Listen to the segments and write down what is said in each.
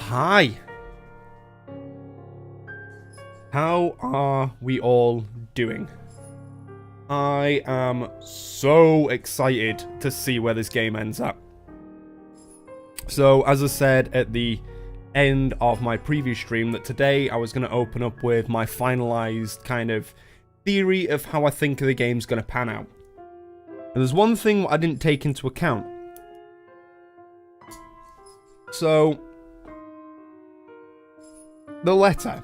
Hi. How are we all doing? I am so excited to see where this game ends up. So, as I said at the end of my previous stream, that today I was going to open up with my finalized kind of theory of how I think the game's going to pan out. And there's one thing I didn't take into account. So, the letter.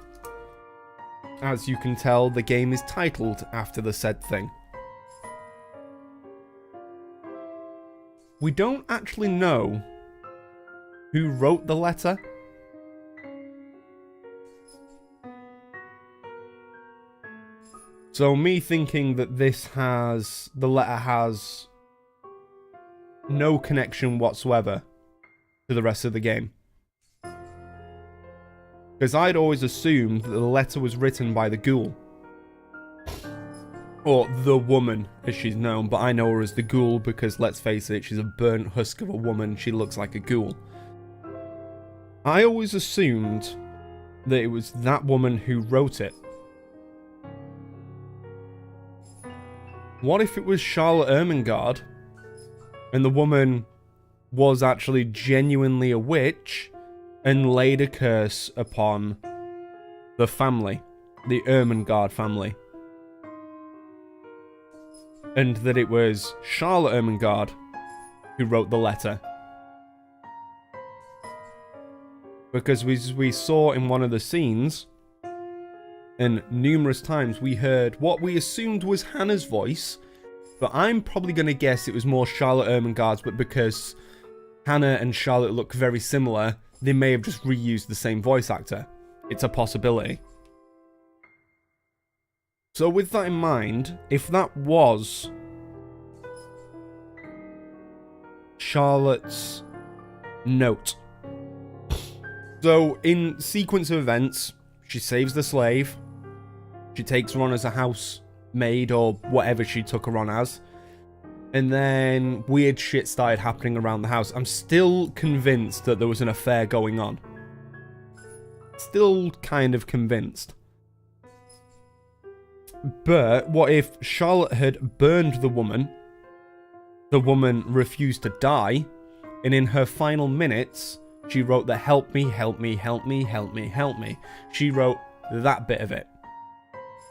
As you can tell, the game is titled after the said thing. We don't actually know who wrote the letter. So me thinking that the letter has no connection whatsoever to the rest of the game. Because I'd always assumed that the letter was written by the ghoul. Or the woman, as she's known, but I know her as the ghoul because, let's face it, she's a burnt husk of a woman. She looks like a ghoul. I always assumed that it was that woman who wrote it. What if it was Charlotte Ermengarde, and the woman was actually genuinely a witch, and laid a curse upon the family, the Ermengarde family. And that it was Charlotte Ermengarde who wrote the letter. Because we saw in one of the scenes, and numerous times we heard what we assumed was Hannah's voice, but I'm probably going to guess it was more Charlotte Ermengarde's, but because Hannah and Charlotte look very similar, they may have just reused the same voice actor. It's a possibility. So with that in mind, if that was Charlotte's note. So in sequence of events, she saves the slave. She takes her on as a housemaid or whatever she took her on as. And then weird shit started happening around the house. I'm still convinced that there was an affair going on. Still kind of convinced. But what if Charlotte had burned the woman refused to die, and in her final minutes, she wrote the help me, help me, help me, help me, help me. She wrote that bit of it.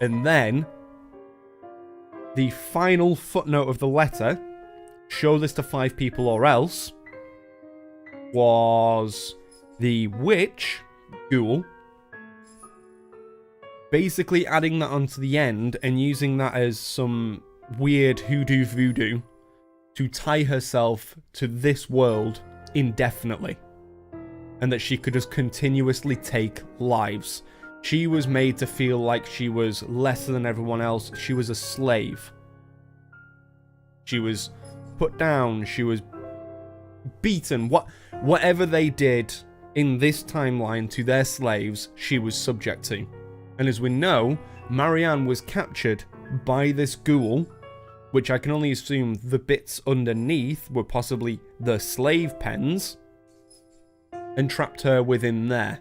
And then the final footnote of the letter, show this to 5 people or else, was the witch, ghoul, basically adding that onto the end and using that as some weird hoodoo voodoo to tie herself to this world indefinitely. And that she could just continuously take lives. She was made to feel like she was lesser than everyone else. She was a slave. She was put down. She was beaten. Whatever they did in this timeline to their slaves, she was subject to. And as we know, Marianne was captured by this ghoul, which I can only assume the bits underneath were possibly the slave pens, and trapped her within there.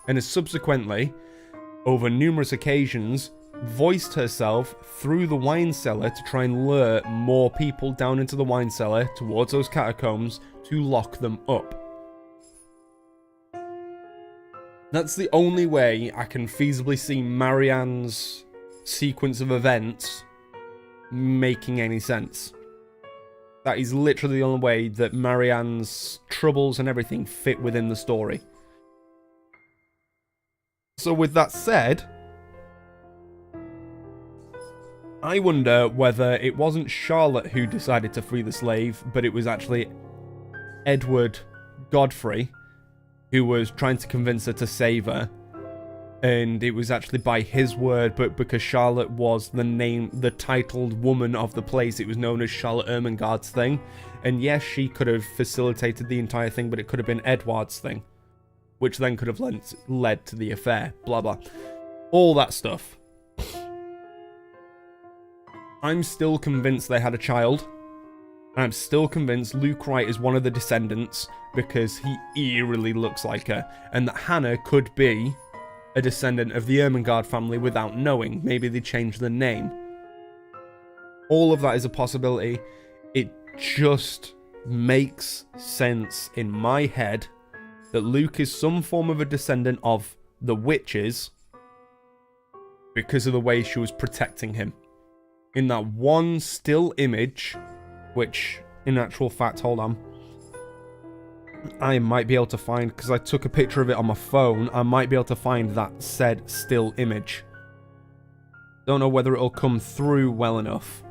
And has subsequently, over numerous occasions, voiced herself through the wine cellar to try and lure more people down into the wine cellar towards those catacombs to lock them up. That's the only way I can feasibly see Marianne's sequence of events making any sense. That is literally the only way that Marianne's troubles and everything fit within the story. So with that said, I wonder whether it wasn't Charlotte who decided to free the slave, but it was actually Edward Godfrey who was trying to convince her to save her. And it was actually by his word, but because Charlotte was the titled woman of the place, it was known as Charlotte Ermengarde's thing. And yes, she could have facilitated the entire thing, but it could have been Edward's thing, which then could have led to the affair, blah blah. All that stuff. I'm still convinced they had a child. I'm still convinced Luke Wright is one of the descendants because he eerily looks like her, and that Hannah could be a descendant of the Ermengarde family without knowing. Maybe they changed the name. All of that is a possibility. It just makes sense in my head that Luke is some form of a descendant of the witches because of the way she was protecting him. In that one still image, which in actual fact, hold on, I might be able to find, because I took a picture of it on my phone, I might be able to find that said still image. Don't know whether it'll come through well enough.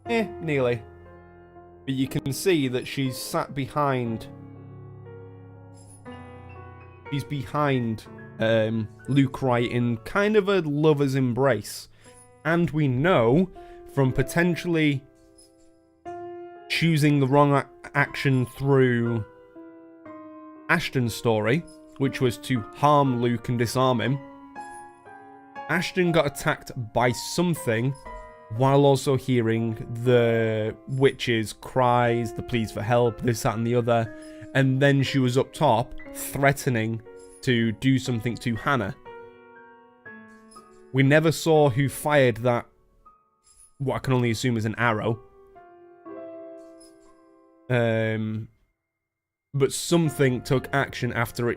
Nearly. But you can see that she's sat behind... She's behind Luke Wright in kind of a lover's embrace. And we know from potentially choosing the wrong action through Ashton's story, which was to harm Luke and disarm him, Ashton got attacked by something while also hearing the witch's cries, the pleas for help, this, that and the other, and then she was up top threatening to do something to Hannah. We never saw who fired that, what I can only assume is an arrow. But something took action after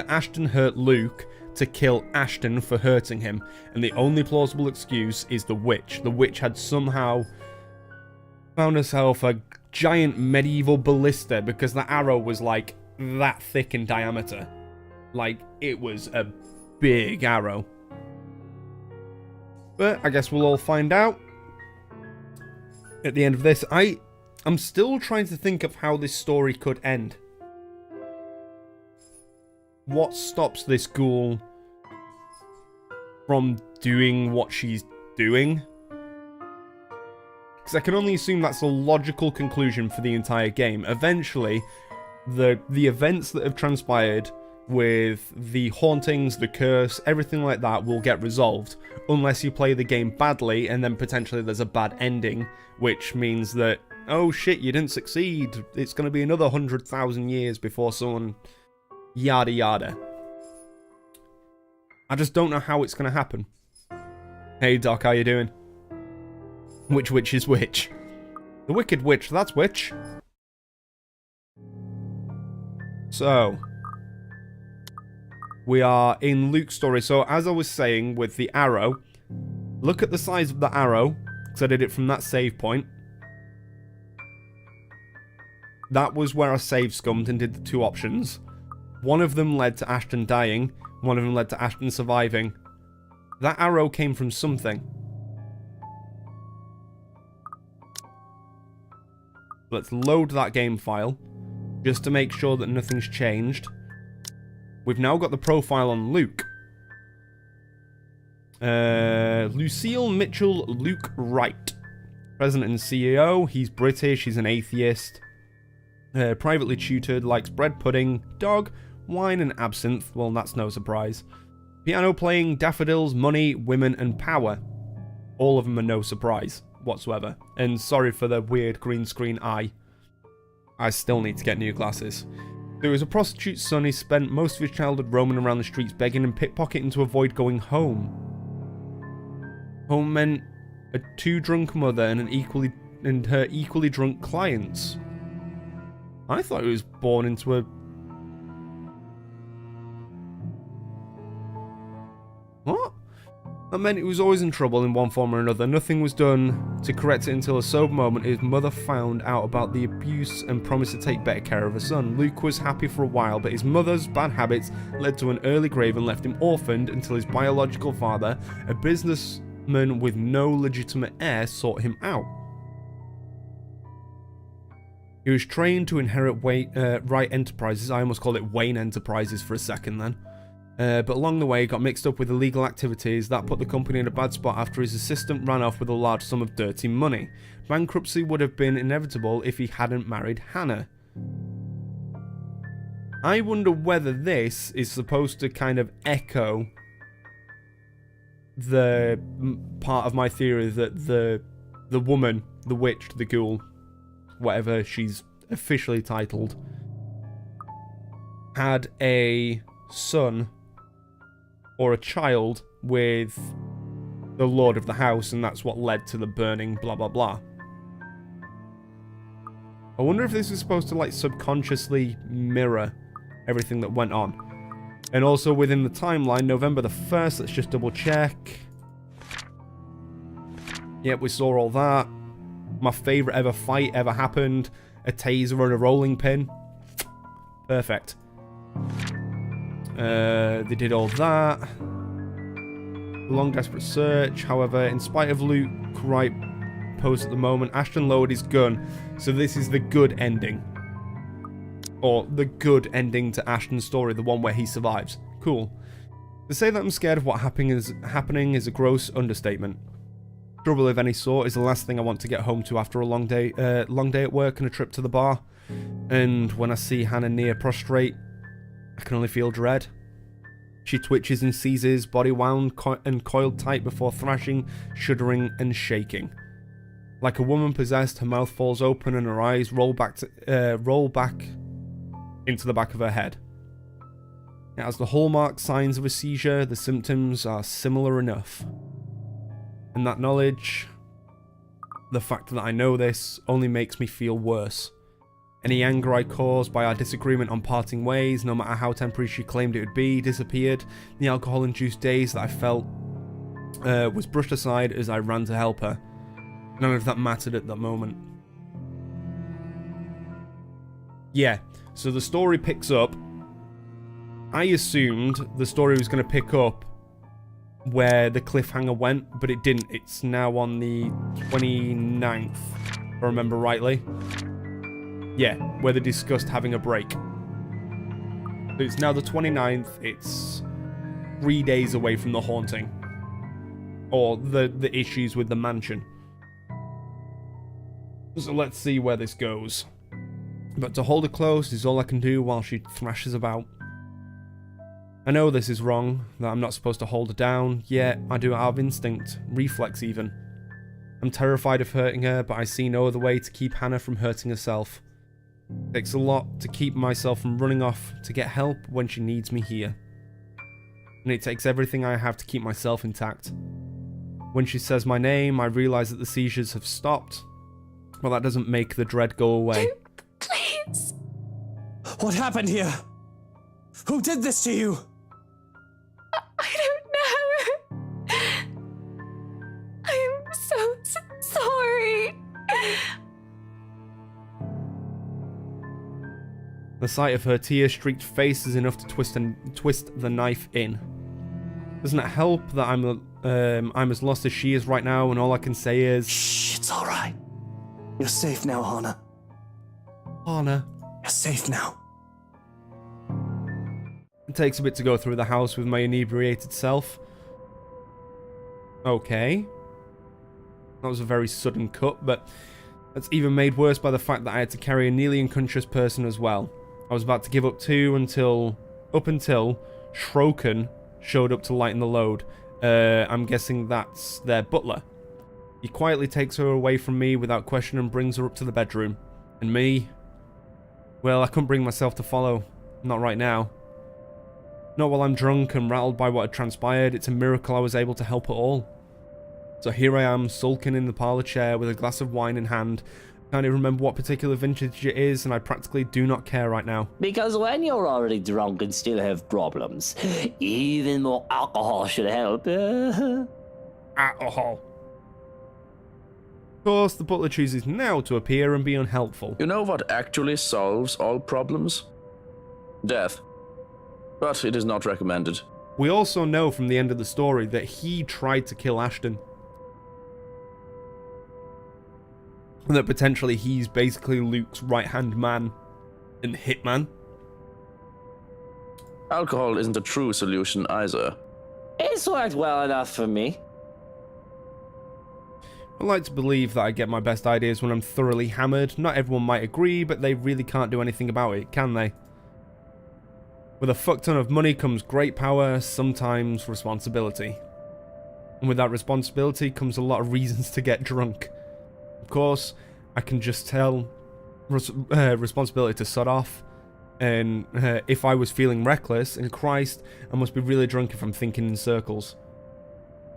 Ashton hurt Luke to kill Ashton for hurting him. And the only plausible excuse is the witch. The witch had somehow found herself a giant medieval ballista because the arrow was like that thick in diameter. Like, it was a big arrow. But I guess we'll all find out at the end of this. I'm still trying to think of how this story could end. What stops this ghoul from doing what she's doing? Because I can only assume that's a logical conclusion for the entire game. Eventually, the events that have transpired with the hauntings, the curse, everything like that will get resolved. Unless you play the game badly and then potentially there's a bad ending, which means that, oh shit, you didn't succeed. It's going to be another 100,000 years before someone... yada yada. I just don't know how it's going to happen. Hey Doc, how you doing? Which witch is which? The Wicked Witch, that's which. So... we are in Luke's story. So, as I was saying with the arrow, look at the size of the arrow, because I did it from that save point. That was where I save scummed and did the two options. One of them led to Ashton dying, one of them led to Ashton surviving. That arrow came from something. Let's load that game file, just to make sure that nothing's changed. We've now got the profile on Luke. Lucille Mitchell Luke Wright. President and CEO. He's British. He's an atheist. Privately tutored. Likes bread pudding, dog, wine and absinthe. Well, that's no surprise. Piano playing, daffodils, money, women and power. All of them are no surprise whatsoever. And sorry for the weird green screen eye. I still need to get new glasses. There was a prostitute's son. He spent most of his childhood roaming around the streets begging and pickpocketing to avoid going home. Home meant a too drunk mother and her equally drunk clients. I thought he was born into a... What? That meant he was always in trouble in one form or another. Nothing was done to correct it until a sober moment his mother found out about the abuse and promised to take better care of her son. Luke was happy for a while, but his mother's bad habits led to an early grave and left him orphaned until his biological father, a businessman with no legitimate heir, sought him out. He was trained to inherit Wright Enterprises. I almost called it Wayne Enterprises for a second then. But along the way, he got mixed up with illegal activities that put the company in a bad spot after his assistant ran off with a large sum of dirty money. Bankruptcy would have been inevitable if he hadn't married Hannah. I wonder whether this is supposed to kind of echo the part of my theory that the woman the witch, the ghoul, whatever she's officially titled, had a son or a child with the lord of the house, and that's what led to the burning, blah blah blah. I wonder if this is supposed to like subconsciously mirror everything that went on. And also within the timeline, November the 1st, let's just double check. Yep, we saw all that. My favourite ever fight ever happened. A taser and a rolling pin. Perfect. They did all that. Long desperate search. However, in spite of Luke right pose at the moment, Ashton lowered his gun. So this is the good ending. Or the good ending to Ashton's story, the one where he survives. Cool. To say that I'm scared of what happening is a gross understatement. Trouble of any sort is the last thing I want to get home to after a long day at work and a trip to the bar. And when I see Hannah near prostrate, I can only feel dread. She twitches and seizes, body wound and coiled tight before thrashing, shuddering and shaking. Like a woman possessed, her mouth falls open and her eyes roll back into the back of her head. It has the hallmark signs of a seizure. The symptoms are similar enough. And that knowledge, the fact that I know this, only makes me feel worse. Any anger I caused by our disagreement on parting ways, no matter how temporary she claimed it would be, disappeared. The alcohol-induced daze that I felt was brushed aside as I ran to help her. None of that mattered at that moment. Yeah, so the story picks up. I assumed the story was going to pick up where the cliffhanger went, but it didn't. It's now on the 29th, if I remember rightly. Yeah, where they discussed having a break. So it's now the 29th. It's 3 days away from the haunting. Or the issues with the mansion. So let's see where this goes. But to hold her close is all I can do while she thrashes about. I know this is wrong, that I'm not supposed to hold her down, yet I do out of instinct, reflex even. I'm terrified of hurting her, but I see no other way to keep Hannah from hurting herself. It takes a lot to keep myself from running off to get help when she needs me here. And it takes everything I have to keep myself intact. When she says my name, I realise that the seizures have stopped, but that doesn't make the dread go away. Please. What happened here? Who did this to you? I don't know. I'm so sorry. The sight of her tear-streaked face is enough to twist the knife in. Doesn't it help that I'm as lost as she is right now, and all I can say is... Shh, it's alright. You're safe now, Hannah. Hannah. You're safe now. It takes a bit to go through the house with my inebriated self. Okay. That was a very sudden cut, but that's even made worse by the fact that I had to carry a nearly unconscious person as well. I was about to give up too up until Shroken showed up to lighten the load. I'm guessing that's their butler. He quietly takes her away from me without question and brings her up to the bedroom. And me? Well, I couldn't bring myself to follow. Not right now. Not while I'm drunk and rattled by what had transpired. It's a miracle I was able to help at all. So here I am, sulking in the parlour chair with a glass of wine in hand. I can't even remember what particular vintage it is, and I practically do not care right now. Because when you're already drunk and still have problems, even more alcohol should help. Alcohol. Of course, the butler chooses now to appear and be unhelpful. You know what actually solves all problems? Death. But it is not recommended. We also know from the end of the story that he tried to kill Ashton. And that potentially he's basically Luke's right-hand man and hitman. Alcohol isn't a true solution either. It's worked well enough for me. I like to believe that I get my best ideas when I'm thoroughly hammered. Not everyone might agree, but they really can't do anything about it, can they? With a fuck ton of money comes great power, sometimes responsibility. And with that responsibility comes a lot of reasons to get drunk. Of course, I can just tell responsibility to sod off. And if I was feeling reckless, and Christ, I must be really drunk if I'm thinking in circles.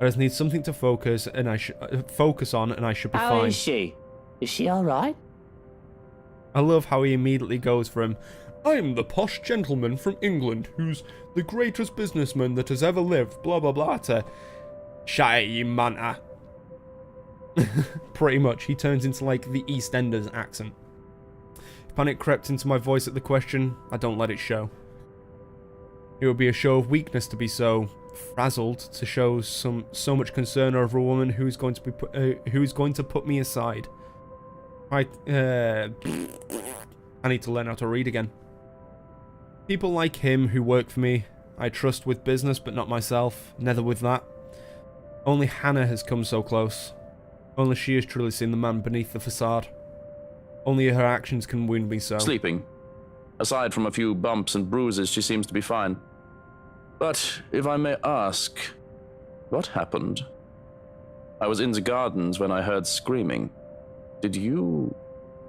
I just need something to focus on, and I should be How fine. is she? Is she alright? I love how he immediately goes from, I'm the posh gentleman from England who's the greatest businessman that has ever lived, blah blah blah, to shut you manta. Pretty much, he turns into like the EastEnders accent. If panic crept into my voice at the question, I don't let it show. It would be a show of weakness to be so frazzled to show so much concern over a woman who is going to put me aside. I need to learn how to read again. People like him who work for me, I trust with business but not myself, neither with that. Only Hannah has come so close. Only she has truly seen the man beneath the facade. Only her actions can wound me so. Sleeping. Aside from a few bumps and bruises, she seems to be fine. But if I may ask, what happened? I was in the gardens when I heard screaming. Did you...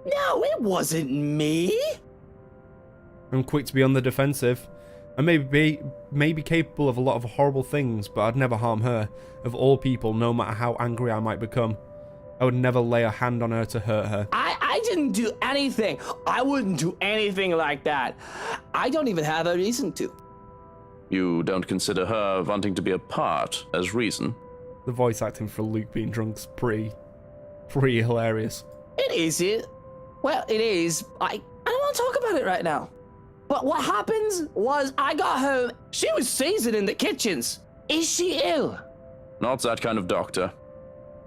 No, it wasn't me. I'm quick to be on the defensive. I may be capable of a lot of horrible things, but I'd never harm her, of all people, no matter how angry I might become. I would never lay a hand on her to hurt her. I didn't do anything. I wouldn't do anything like that. I don't even have a reason to. You don't consider her wanting to be a part as reason? The voice acting for Luke being drunk's pretty hilarious. It isn't. Well, it is. I don't want to talk about it right now. But what happens was I got home. She was seasoned in the kitchens. Is she ill? Not that kind of doctor.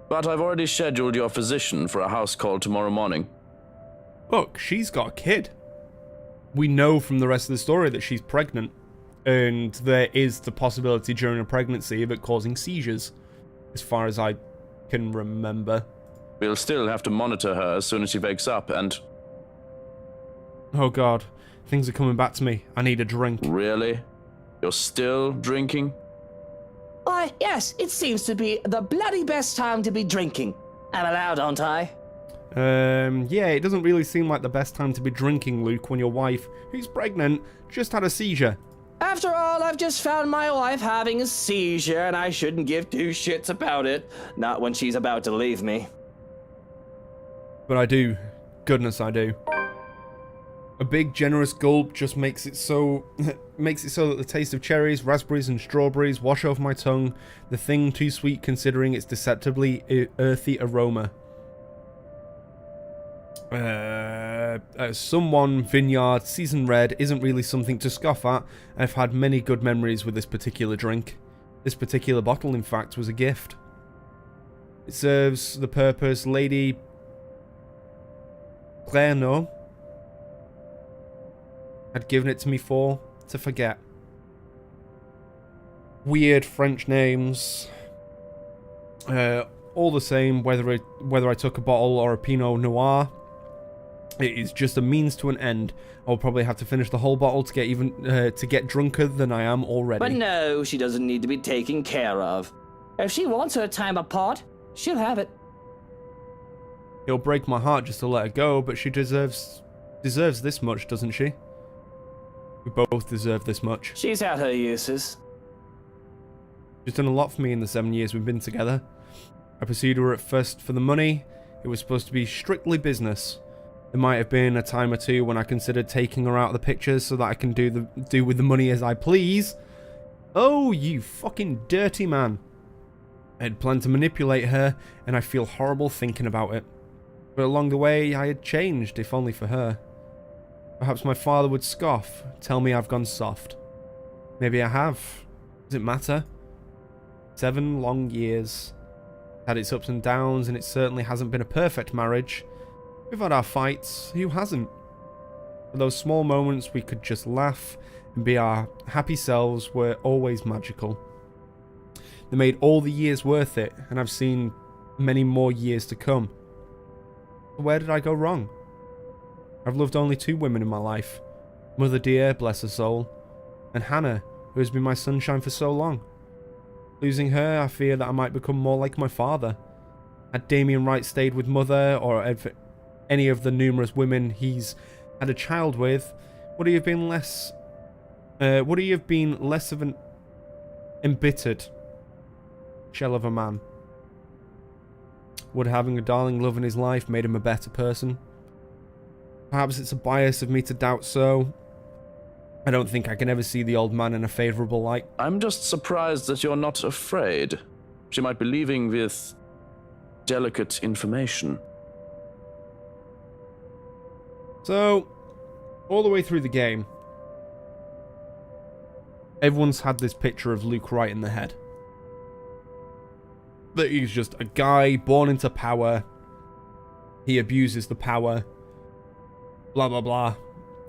But I've already scheduled your physician for a house call tomorrow morning. Look, she's got a kid. We know from the rest of the story that she's pregnant. And there is the possibility during a pregnancy of it causing seizures. As far as I can remember. We'll still have to monitor her as soon as she wakes up and... Oh god, things are coming back to me. I need a drink. Really? You're still drinking? Why, yes, it seems to be the bloody best time to be drinking. I'm allowed, aren't I? Yeah, it doesn't really seem like the best time to be drinking, Luke, when your wife, who's pregnant, just had a seizure. After all, I've just found my wife having a seizure, and I shouldn't give two shits about it. Not when she's about to leave me. But I do. Goodness, I do. A big, generous gulp just makes it so that the taste of cherries, raspberries, and strawberries wash over my tongue, the thing too sweet considering its deceptively earthy aroma. Someone Vineyard Seasoned Red isn't really something to scoff at. I've had many good memories with this particular drink. This particular bottle, in fact, was a gift. It serves the purpose Lady Clairno had given it to me for, to forget. Weird French names. All the same, whether I took a bottle or a Pinot Noir, it is just a means to an end. I'll probably have to finish the whole bottle to get drunker than I am already. But no, she doesn't need to be taken care of. If she wants her time apart, she'll have it. It'll break my heart just to let her go, but she deserves this much, doesn't she? We both deserve this much. She's had her uses. She's done a lot for me in the 7 years we've been together. I pursued her at first for the money. It was supposed to be strictly business. There might have been a time or two when I considered taking her out of the picture so that I can do with the money as I please. Oh, you fucking dirty man. I had planned to manipulate her, and I feel horrible thinking about it. But along the way, I had changed, if only for her. Perhaps my father would scoff, tell me I've gone soft. Maybe I have. Does it matter? 7 long years. Had its ups and downs, and it certainly hasn't been a perfect marriage. We've had our fights, who hasn't? But those small moments we could just laugh and be our happy selves were always magical. They made all the years worth it, and I've seen many more years to come. Where did I go wrong? I've loved only 2 women in my life. Mother dear, bless her soul, and Hannah, who has been my sunshine for so long. Losing her, I fear that I might become more like my father. Had Damien Wright stayed with Mother, or any of the numerous women he's had a child with, would he have been less of an embittered shell of a man? Would having a darling love in his life made him a better person? Perhaps it's a bias of me to doubt so. I don't think I can ever see the old man in a favourable light. I'm just surprised that you're not afraid. She might be leaving with delicate information. So, all the way through the game, everyone's had this picture of Luke Wright in their head. That he's just a guy born into power. He abuses the power. Blah, blah, blah.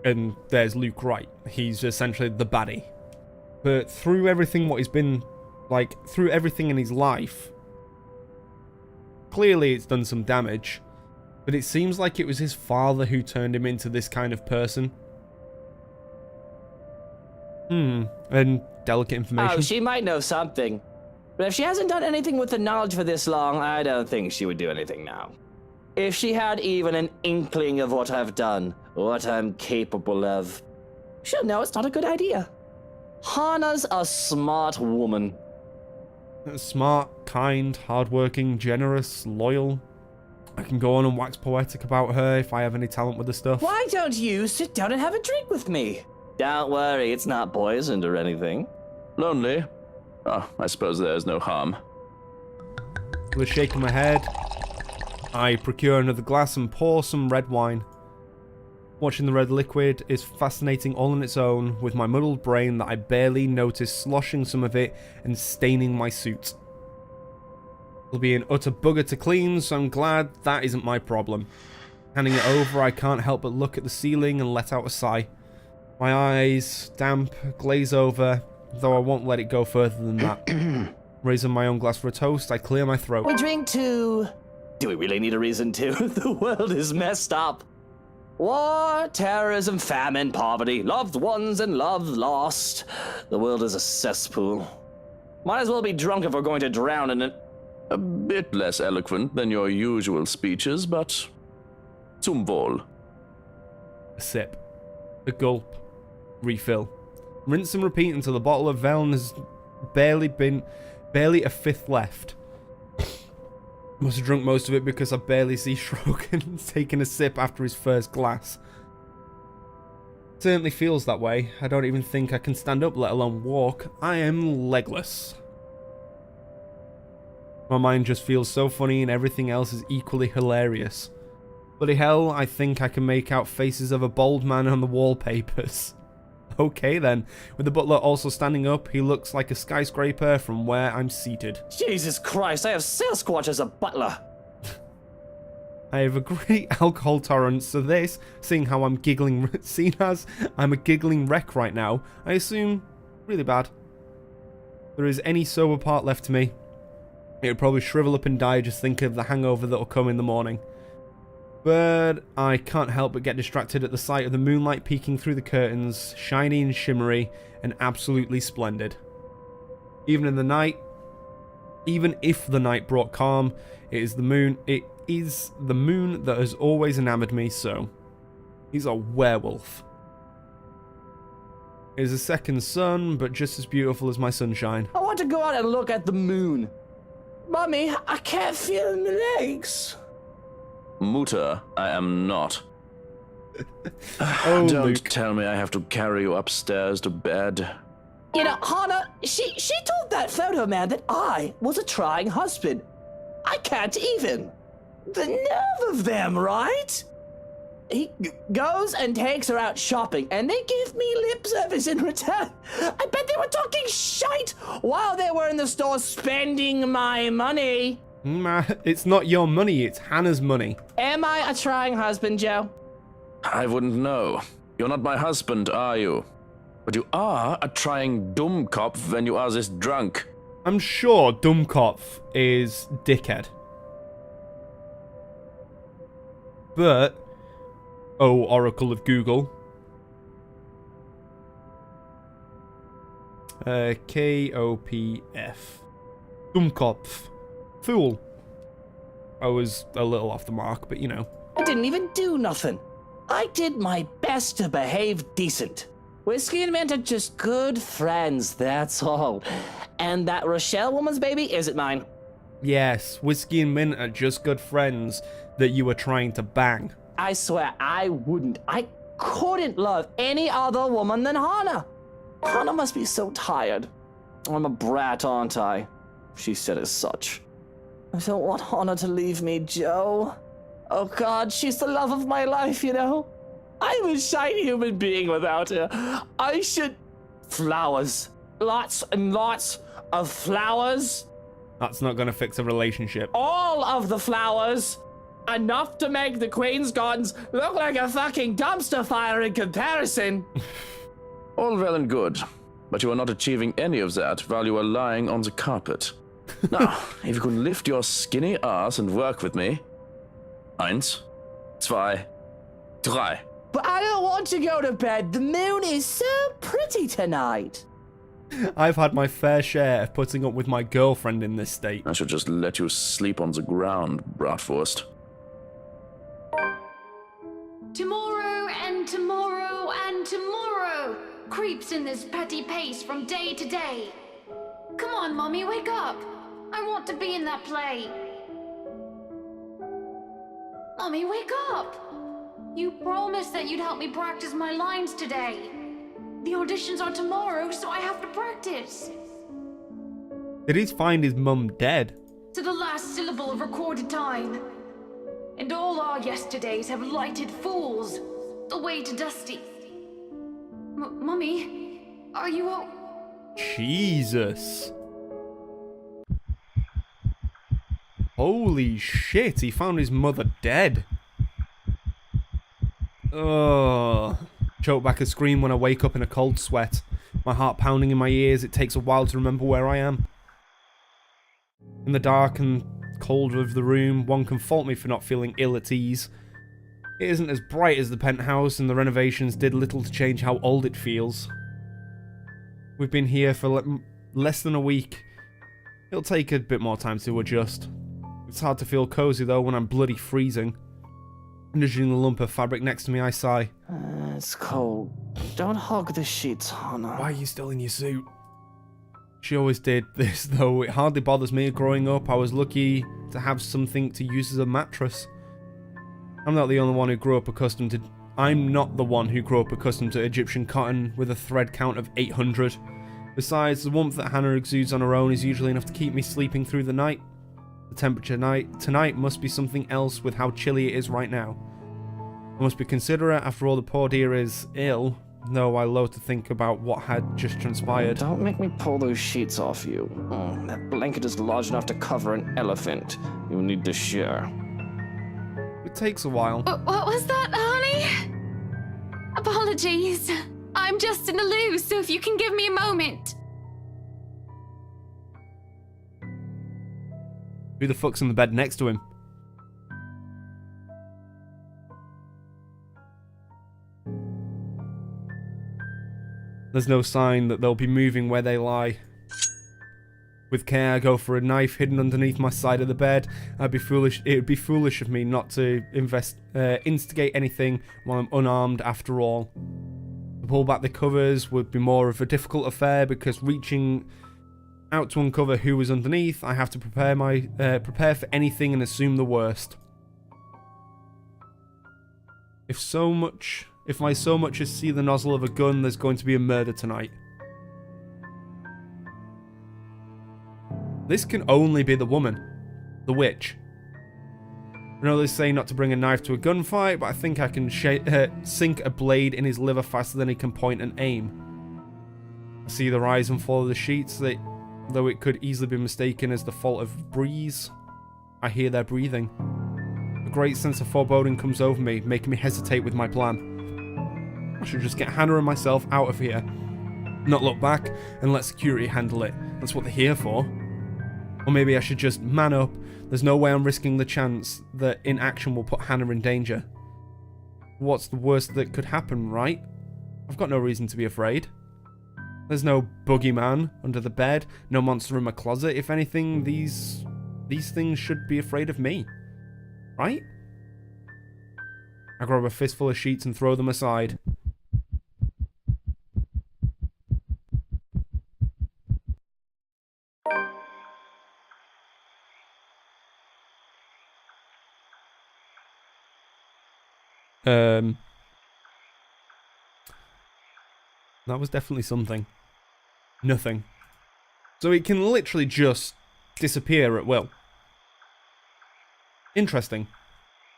And there's Luke Wright. He's essentially the baddie. But through everything what he's been, like, through everything in his life, clearly it's done some damage. But it seems like it was his father who turned him into this kind of person. And delicate information. Oh, she might know something. But if she hasn't done anything with the knowledge for this long, I don't think she would do anything now. If she had even an inkling of what I've done, what I'm capable of, she'll know it's not a good idea. Hana's a smart woman. Smart, kind, hardworking, generous, loyal. I can go on and wax poetic about her if I have any talent with the stuff. Why don't you sit down and have a drink with me? Don't worry, it's not poisoned or anything. Lonely? Oh, I suppose there's no harm. With a shake of my head, I procure another glass and pour some red wine. Watching the red liquid is fascinating all on its own, with my muddled brain that I barely notice sloshing some of it and staining my suit. It'll be an utter bugger to clean, so I'm glad that isn't my problem. Handing it over, I can't help but look at the ceiling and let out a sigh. My eyes, damp, glaze over, though I won't let it go further than that. Raising my own glass for a toast, I clear my throat. We drink to... Do we really need a reason to? The world is messed up. War, terrorism, famine, poverty, loved ones and love lost. The world is a cesspool. Might as well be drunk if we're going to drown in it. A bit less eloquent than your usual speeches, but zum Wohl. A sip. A gulp. Refill. Rinse and repeat until the bottle of Veln has barely a fifth left. Must have drunk most of it because I barely see Shrogan taking a sip after his first glass. Certainly feels that way. I don't even think I can stand up, let alone walk. I am legless. My mind just feels so funny and everything else is equally hilarious. Bloody hell, I think I can make out faces of a bald man on the wallpapers. Okay then, with the butler also standing up, he looks like a skyscraper from where I'm seated. Jesus Christ, I have Sasquatch as a butler. I have a great alcohol tolerance, so this, seeing how I'm giggling, seen as I'm a giggling wreck right now, I assume really bad. If there is any sober part left to me, it would probably shrivel up and die just thinking of the hangover that'll come in the morning. But I can't help but get distracted at the sight of the moonlight peeking through the curtains, shiny and shimmery, and absolutely splendid. Even if the night brought calm, it is the moon that has always enamored me, so he's a werewolf. It is a second sun, but just as beautiful as my sunshine. I want to go out and look at the moon. Mommy, I can't feel my legs. Mutter, I am not. Oh, Don't Luke. tell me I have to carry you upstairs to bed. You know, Hana, she told that photo man that I was a trying husband. I can't even. The nerve of them, right? He goes and takes her out shopping, and they give me lip service in return. I bet they were talking shite while they were in the store spending my money. It's not your money, it's Hannah's money. Am I a trying husband, Joe? I wouldn't know. You're not my husband, are you? But you are a trying Dummkopf when you are this drunk. I'm sure Dummkopf is dickhead. But, oh, Oracle of Google. K-O-P-F. Dummkopf. Fool. I was a little off the mark, but you know. I didn't even do nothing. I did my best to behave decent. Whiskey and Mint are just good friends, that's all. And that Rochelle woman's baby isn't mine. Yes, Whiskey and Mint are just good friends that you were trying to bang. I swear I wouldn't. I couldn't love any other woman than Hannah. Hannah must be so tired. I'm a brat, aren't I? She said as such. I don't want Hannah to leave me, Joe. Oh God, she's the love of my life, you know? I'm a shy human being without her. I should... Flowers. Lots and lots of flowers. That's not gonna fix a relationship. All of the flowers. Enough to make the Queen's Gardens look like a fucking dumpster fire in comparison. All well and good, but you are not achieving any of that while you are lying on the carpet. Now, if you could lift your skinny ass and work with me. 1, 2, 3. But I don't want to go to bed. The moon is so pretty tonight. I've had my fair share of putting up with my girlfriend in this state. I should just let you sleep on the ground, Bratwurst. Tomorrow and tomorrow and tomorrow creeps in this petty pace from day to day. Come on, Mommy, wake up. I want to be in that play. Mommy, wake up. You promised that you'd help me practice my lines today. The auditions are tomorrow, so I have to practice. Did he find his mum dead? To the last syllable of recorded time. And all our yesterdays have lighted fools the way to Dusty. Mummy, are you all... Jesus. Holy shit, he found his mother dead. Ugh. Choke back a scream when I wake up in a cold sweat. My heart pounding in my ears, it takes a while to remember where I am. In the dark and cold of the room, one can fault me for not feeling ill at ease. It isn't as bright as the penthouse, and the renovations did little to change how old it feels. We've been here for less than a week. It'll take a bit more time to adjust. It's hard to feel cozy though when I'm bloody freezing. Nudging the lump of fabric next to me, I sigh. It's cold. Don't hug the sheets, Hannah. Why are you still in your suit? She always did this, though. It hardly bothers me. Growing up, I was lucky to have something to use as a mattress. I'm not the one who grew up accustomed to Egyptian cotton with a thread count of 800. Besides, the warmth that Hannah exudes on her own is usually enough to keep me sleeping through the night. The temperature tonight must be something else with how chilly it is right now. I must be considerate, after all the poor dear is ill, though I loathe to think about what had just transpired. Don't make me pull those sheets off you. That blanket is large enough to cover an elephant. You need to share. It takes a while. What was that, honey? Apologies. I'm just in the loo, so if you can give me a moment. Who the fuck's in the bed next to him? There's no sign that they'll be moving where they lie. With care, I go for a knife hidden underneath my side of the bed. It would be foolish of me not to instigate anything while I'm unarmed after all. To pull back the covers would be more of a difficult affair because reaching out to uncover who was underneath, I have to prepare for anything and assume the worst. If I so much as see the nozzle of a gun, there's going to be a murder tonight. This can only be the woman. The witch. I know they say not to bring a knife to a gunfight, but I think I can sink a blade in his liver faster than he can point and aim. I see the rise and fall of the sheets, though it could easily be mistaken as the fault of breeze. I hear their breathing. A great sense of foreboding comes over me, making me hesitate with my plan. I should just get Hannah and myself out of here. Not look back and let security handle it. That's what they're here for. Or maybe I should just man up. There's no way I'm risking the chance that inaction will put Hannah in danger. What's the worst that could happen, right? I've got no reason to be afraid. There's no boogeyman under the bed, no monster in my closet. If anything, these things should be afraid of me. Right? I grab a fistful of sheets and throw them aside. That was definitely something. Nothing. So it can literally just disappear at will. Interesting.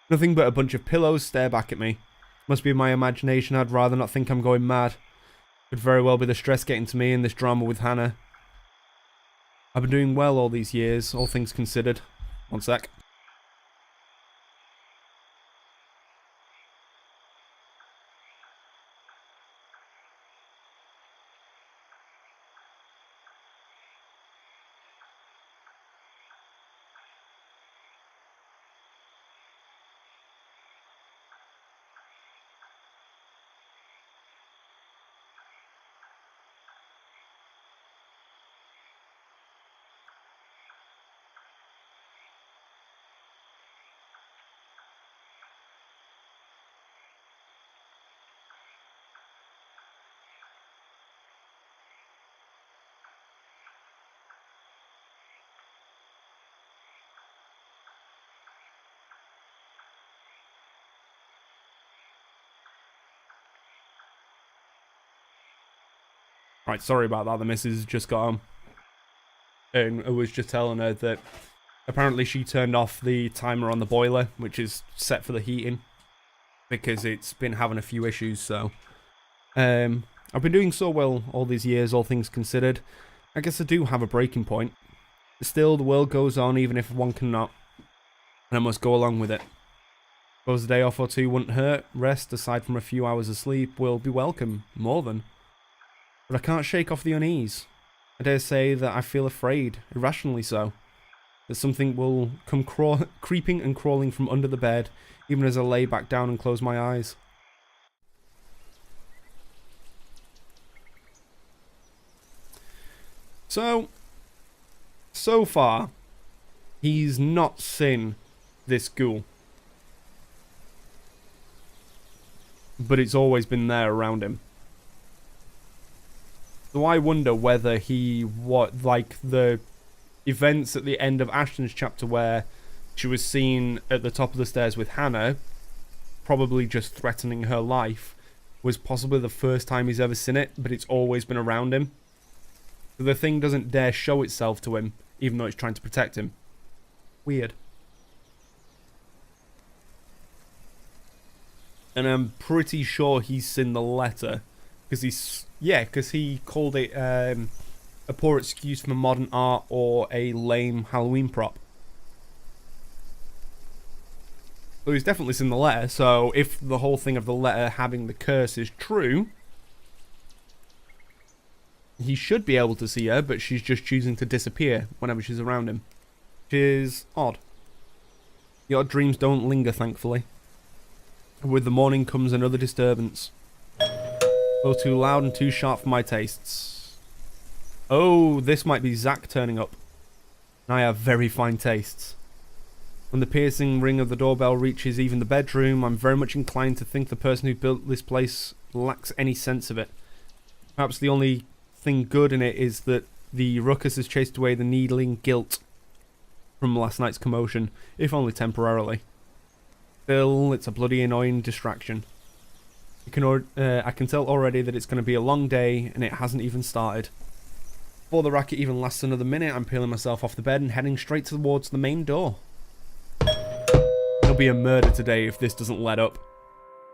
Nothing but a bunch of pillows stare back at me. Must be my imagination. I'd rather not think I'm going mad. Could very well be the stress getting to me and this drama with Hannah. I've been doing well all these years, all things considered. One sec. Right, sorry about that. The missus just got home. And I was just telling her that apparently she turned off the timer on the boiler, which is set for the heating, because it's been having a few issues, so... I've been doing so well all these years, all things considered. I guess I do have a breaking point. Still, the world goes on even if one cannot, and I must go along with it. Suppose a day off or two wouldn't hurt. Rest, aside from a few hours of sleep, will be welcome, more than. But I can't shake off the unease. I dare say that I feel afraid, irrationally so, that something will come creeping and crawling from under the bed, even as I lay back down and close my eyes. So far, he's not seen this ghoul. But it's always been there around him. So I wonder whether like the events at the end of Ashton's chapter where she was seen at the top of the stairs with Hannah, probably just threatening her life, was possibly the first time he's ever seen it, but it's always been around him. So the thing doesn't dare show itself to him, even though it's trying to protect him. Weird. And I'm pretty sure he's seen the letter. Because he called it a poor excuse for modern art or a lame Halloween prop. So he's definitely seen the letter, so if the whole thing of the letter having the curse is true, he should be able to see her, but she's just choosing to disappear whenever she's around him. Which is odd. The odd dreams don't linger, thankfully. With the morning comes another disturbance. Both too loud and too sharp for my tastes. Oh, this might be Zach turning up. I have very fine tastes. When the piercing ring of the doorbell reaches even the bedroom, I'm very much inclined to think the person who built this place lacks any sense of it. Perhaps the only thing good in it is that the ruckus has chased away the needling guilt from last night's commotion, if only temporarily. Still, it's a bloody annoying distraction. I can tell already that it's going to be a long day, and it hasn't even started. Before the racket even lasts another minute, I'm peeling myself off the bed and heading straight towards the main door. There'll be a murder today if this doesn't let up.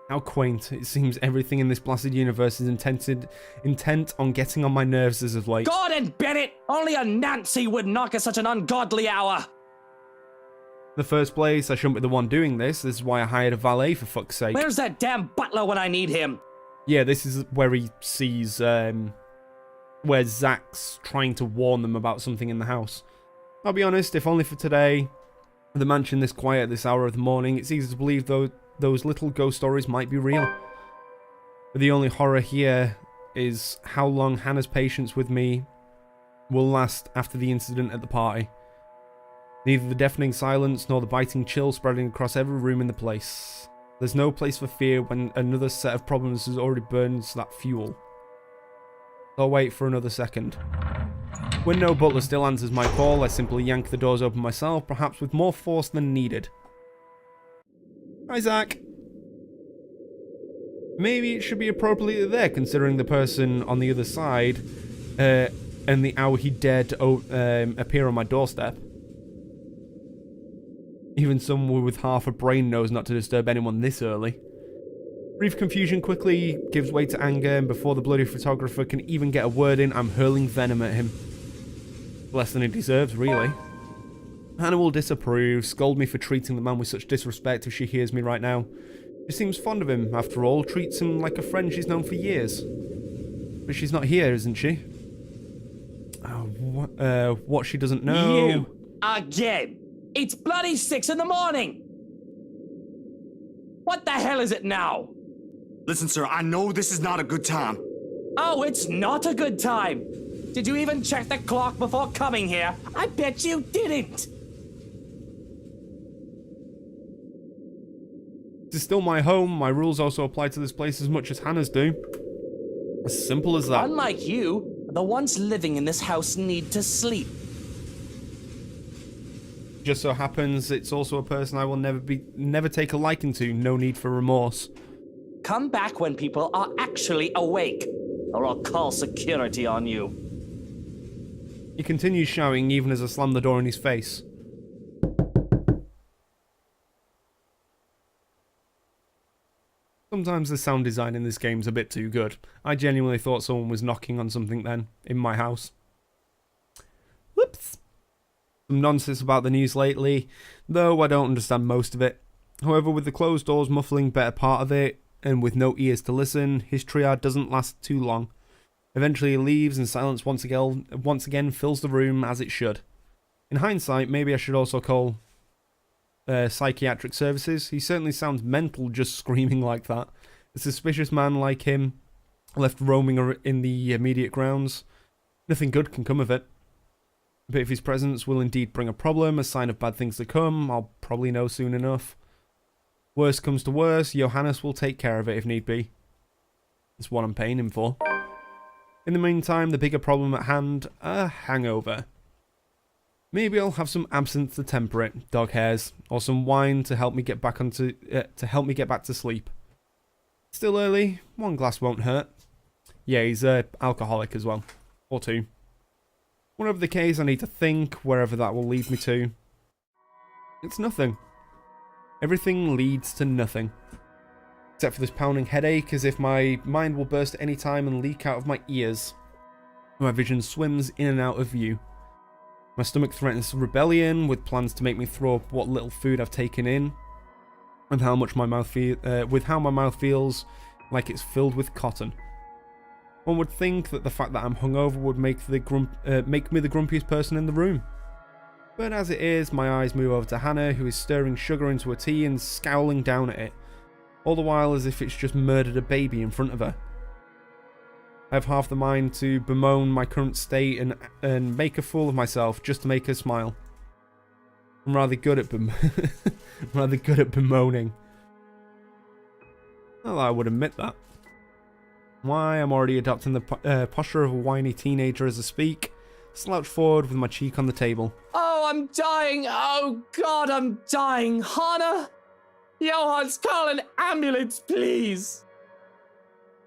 How quaint. It seems everything in this blasted universe is intent on getting on my nerves as of late. Gordon Bennett! Only a Nancy would knock at such an ungodly hour! In the first place, I shouldn't be the one doing this. This is why I hired a valet, for fuck's sake. Where's that damn butler when I need him? Yeah, this is where he sees, where Zach's trying to warn them about something in the house. I'll be honest, if only for today, the mansion this quiet at this hour of the morning, it's easy to believe those little ghost stories might be real. But the only horror here is how long Hannah's patience with me will last after the incident at the party. Neither the deafening silence nor the biting chill spreading across every room in the place. There's no place for fear when another set of problems has already burned that fuel. I'll wait for another second. When no butler still answers my call, I simply yank the doors open myself, perhaps with more force than needed. Hi, Zach. Maybe it should be appropriately there, considering the person on the other side, and the hour he dared to appear on my doorstep. Even someone with half a brain knows not to disturb anyone this early. Brief confusion quickly gives way to anger, and before the bloody photographer can even get a word in, I'm hurling venom at him. Less than he deserves, really. Hannah will disapprove, scold me for treating the man with such disrespect if she hears me right now. She seems fond of him, after all, treats him like a friend she's known for years. But she's not here, isn't she? What she doesn't know... You! Again! It's bloody 6 in the morning! What the hell is it now? Listen, sir, I know this is not a good time. Oh, it's not a good time! Did you even check the clock before coming here? I bet you didn't! This is still my home. My rules also apply to this place as much as Hannah's do. As simple as that. Unlike you, the ones living in this house need to sleep. Just so happens it's also a person I will never take a liking to. No need for remorse. Come back when people are actually awake, or I'll call security on you. He continues shouting even as I slam the door in his face. Sometimes the sound design in this game is a bit too good. I genuinely thought someone was knocking on something then, in my house. Whoops. Some nonsense about the news lately, though I don't understand most of it. However, with the closed doors muffling better part of it, and with no ears to listen, his triad doesn't last too long. Eventually he leaves and silence once again fills the room as it should. In hindsight, maybe I should also call psychiatric services. He certainly sounds mental just screaming like that. A suspicious man like him, left roaming in the immediate grounds. Nothing good can come of it. But if his presence will indeed bring a problem, a sign of bad things to come, I'll probably know soon enough. Worst comes to worst, Johannes will take care of it if need be. That's what I'm paying him for. In the meantime, the bigger problem at hand, a hangover. Maybe I'll have some absinthe to temper it, dog hairs, or some wine to help me get back to sleep. Still early, one glass won't hurt. Yeah, he's alcoholic as well, or two. Whatever the case, I need to think wherever that will lead me to. It's nothing. Everything leads to nothing. Except for this pounding headache, as if my mind will burst at any time and leak out of my ears. My vision swims in and out of view. My stomach threatens rebellion, with plans to make me throw up what little food I've taken in, and how my mouth feels like it's filled with cotton. One would think that the fact that I'm hungover would make me the grumpiest person in the room. But as it is, my eyes move over to Hannah, who is stirring sugar into a tea and scowling down at it, all the while as if it's just murdered a baby in front of her. I have half the mind to bemoan my current state and make a fool of myself just to make her smile. I'm rather good at bemoaning. Well, I would admit that. Why, I'm already adopting the posture of a whiny teenager as I speak, slouched forward with my cheek on the table. Oh, I'm dying! Oh God, I'm dying! Hannah! Johannes, call an ambulance, please!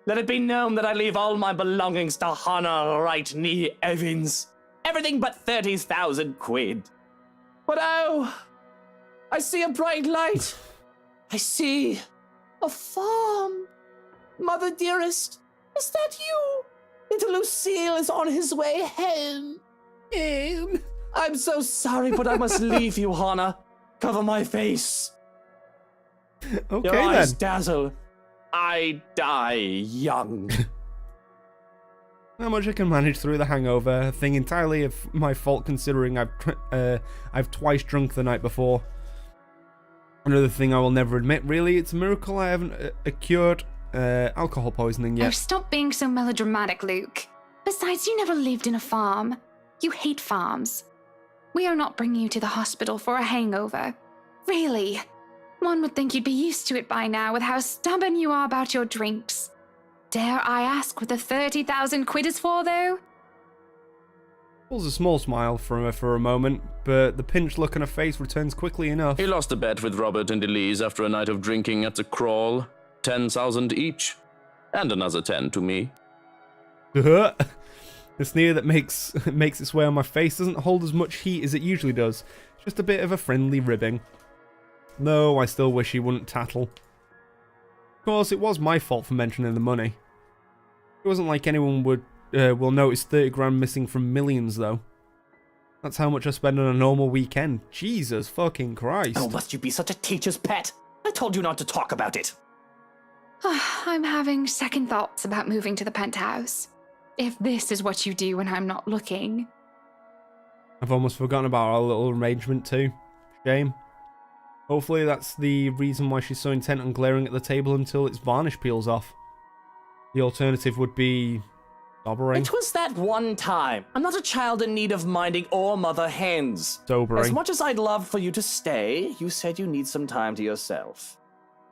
Let it be known that I leave all my belongings to Hannah right knee Evans. Everything but 30,000 quid. But oh, I see a bright light. I see a farm. Mother dearest, is that you? Little Lucille is on his way home. I'm so sorry, but I must leave you, Hannah. Cover my face. Okay, Your eyes then. dazzle. I die young. How much I can manage through the hangover, a thing entirely of my fault considering I've twice drunk the night before. Another thing I will never admit, really, it's a miracle I haven't cured alcohol poisoning Oh, yet. stop being so melodramatic, Luke. Besides, you never lived in a farm. You hate farms. We are not bringing you to the hospital for a hangover. Really? One would think you'd be used to it by now with how stubborn you are about your drinks. Dare I ask what the 30,000 quid is for, though? Pulls a small smile from her for a moment, but the pinched look on her face returns quickly enough. He lost a bet with Robert and Elise after a night of drinking at the Crawl. 10,000 each. And another 10 to me. The sneer that makes its way on my face doesn't hold as much heat as it usually does. Just a bit of a friendly ribbing. No, I still wish he wouldn't tattle. Of course, it was my fault for mentioning the money. It wasn't like anyone will notice 30 grand missing from millions, though. That's how much I spend on a normal weekend. Jesus fucking Christ. Oh, must you be such a teacher's pet? I told you not to talk about it. I'm having second thoughts about moving to the penthouse. If this is what you do when I'm not looking. I've almost forgotten about our little arrangement too. Shame. Hopefully that's the reason why she's so intent on glaring at the table until its varnish peels off. The alternative would be sobering. It was that one time. I'm not a child in need of minding or mother hens. Sobering. As much as I'd love for you to stay, you said you need some time to yourself.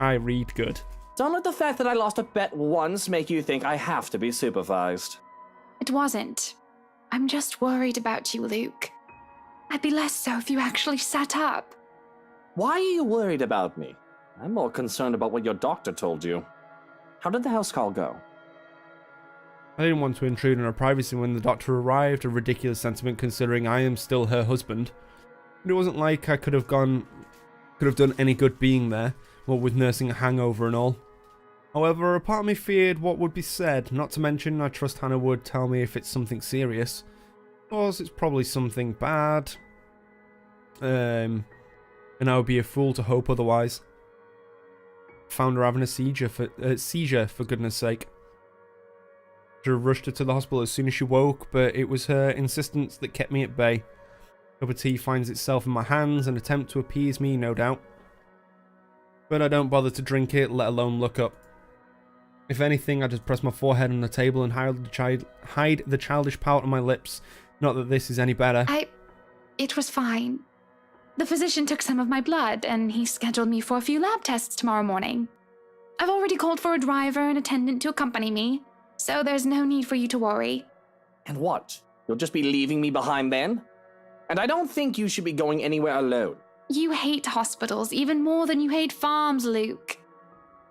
I read good. Don't let the fact that I lost a bet once make you think I have to be supervised. It wasn't. I'm just worried about you, Luke. I'd be less so if you actually sat up. Why are you worried about me? I'm more concerned about what your doctor told you. How did the house call go? I didn't want to intrude on her privacy when the doctor arrived, a ridiculous sentiment considering I am still her husband. But it wasn't like I could have done any good being there, what with nursing a hangover and all. However, a part of me feared what would be said, not to mention I trust Hannah would tell me if it's something serious. Of course, it's probably something bad. And I would be a fool to hope otherwise. Found her having a seizure, for goodness sake. Should have rushed her to the hospital as soon as she woke, but it was her insistence that kept me at bay. Cup of tea finds itself in my hands, an attempt to appease me, no doubt. But I don't bother to drink it, let alone look up. If anything, I just press my forehead on the table and hide the childish pout on my lips. Not that this is any better. It was fine. The physician took some of my blood, and he scheduled me for a few lab tests tomorrow morning. I've already called for a driver and attendant to accompany me, so there's no need for you to worry. And what? You'll just be leaving me behind then? And I don't think you should be going anywhere alone. You hate hospitals even more than you hate farms, Luke.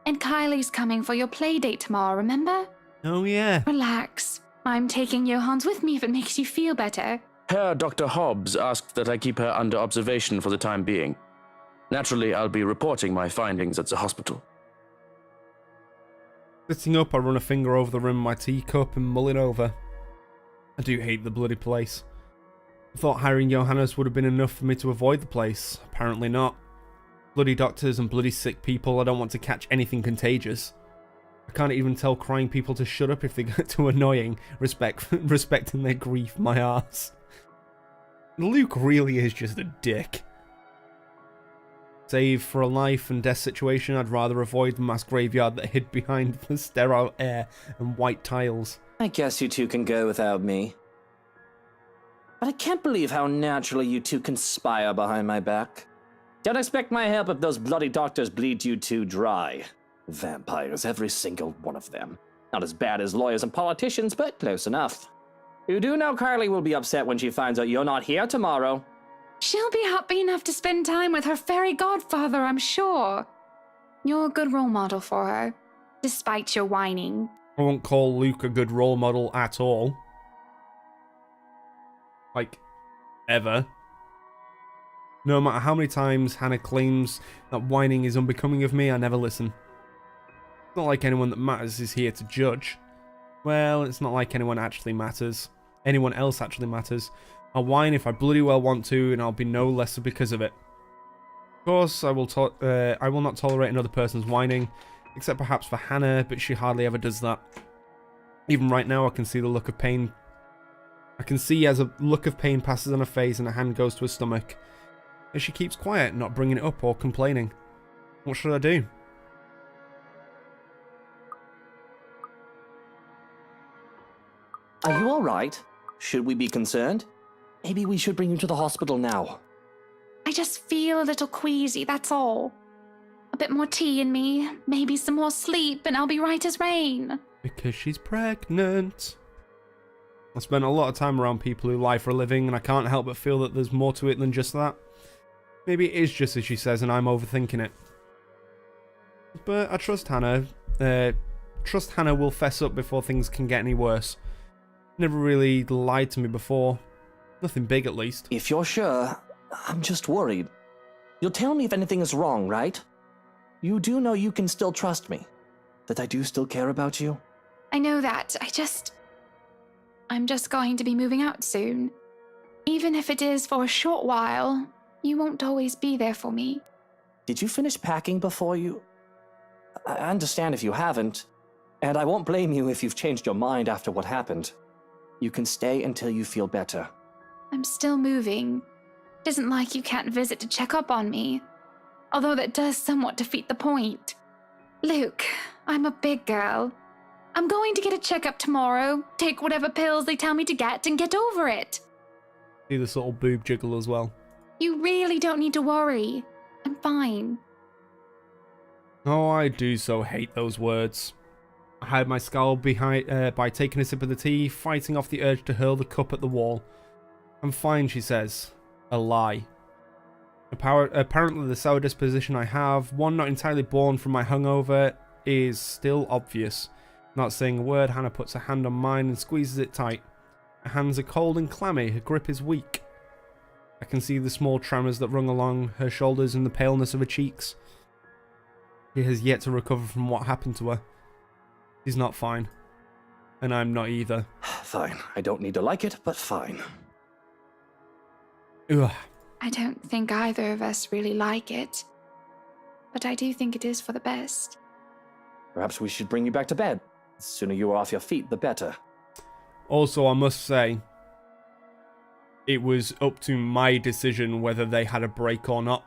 And Kylie's coming for your play date tomorrow, remember? Oh yeah. Relax. I'm taking Johans with me if it makes you feel better. Herr Dr. Hobbs asked that I keep her under observation for the time being. Naturally, I'll be reporting my findings at the hospital. Sitting up, I run a finger over the rim of my teacup and mull it over. I do hate the bloody place. I thought hiring Johannes would have been enough for me to avoid the place. Apparently not. Bloody doctors and bloody sick people, I don't want to catch anything contagious. I can't even tell crying people to shut up if they get too annoying, respecting their grief, my arse. Luke really is just a dick. Save for a life and death situation, I'd rather avoid the mass graveyard that hid behind the sterile air and white tiles. I guess you two can go without me. But I can't believe how naturally you two conspire behind my back. Don't expect my help if those bloody doctors bleed you two dry. Vampires, every single one of them. Not as bad as lawyers and politicians, but close enough. You do know Carly will be upset when she finds out you're not here tomorrow. She'll be happy enough to spend time with her fairy godfather, I'm sure. You're a good role model for her, despite your whining. I won't call Luke a good role model at all. Like, ever. No matter how many times Hannah claims that whining is unbecoming of me, I never listen. It's not like anyone that matters is here to judge. Well, it's not like anyone actually matters. Anyone else actually matters. I'll whine if I bloody well want to, and I'll be no lesser because of it. Of course, I will not tolerate another person's whining, except perhaps for Hannah, but she hardly ever does that. Even right now, I can see the look of pain. I can see as a look of pain passes on her face and her hand goes to her stomach. As she keeps quiet, not bringing it up or complaining. What should I do? Are you alright? Should we be concerned? maybe we should bring you to the hospital now. I just feel a little queasy, that's all. A bit more tea in me, maybe some more sleep, and I'll be right as rain. Because she's pregnant. I spent a lot of time around people who lie for a living, and I can't help but feel that there's more to it than just that. Maybe it is just as she says, and I'm overthinking it. But I trust Hannah. Trust Hannah will fess up before things can get any worse. Never really lied to me before. Nothing big, at least. If you're sure, I'm just worried. You'll tell me if anything is wrong, right? You do know you can still trust me. That I do still care about you. I know that. I'm just going to be moving out soon. Even if it is for a short while, you won't always be there for me. Did you finish packing before you... I understand if you haven't, and I won't blame you if you've changed your mind after what happened. You can stay until you feel better. I'm still moving. It isn't like you can't visit to check up on me. Although that does somewhat defeat the point. Luke, I'm a big girl. I'm going to get a checkup tomorrow, take whatever pills they tell me to get, and get over it. See this little boob jiggle as well. You really don't need to worry. I'm fine. Oh, I do so hate those words. I hide my scowl behind, by taking a sip of the tea, fighting off the urge to hurl the cup at the wall. I'm fine, she says. A lie. Apparently the sour disposition I have, one not entirely born from my hungover, is still obvious. Not saying a word, Hannah puts her hand on mine and squeezes it tight. Her hands are cold and clammy, her grip is weak. I can see the small tremors that run along her shoulders and the paleness of her cheeks. She has yet to recover from what happened to her. She's not fine. And I'm not either. Fine. I don't need to like it, but fine. Ugh. I don't think either of us really like it. But I do think it is for the best. Perhaps we should bring you back to bed. The sooner you are off your feet, the better. Also, I must say, it was up to my decision whether they had a break or not.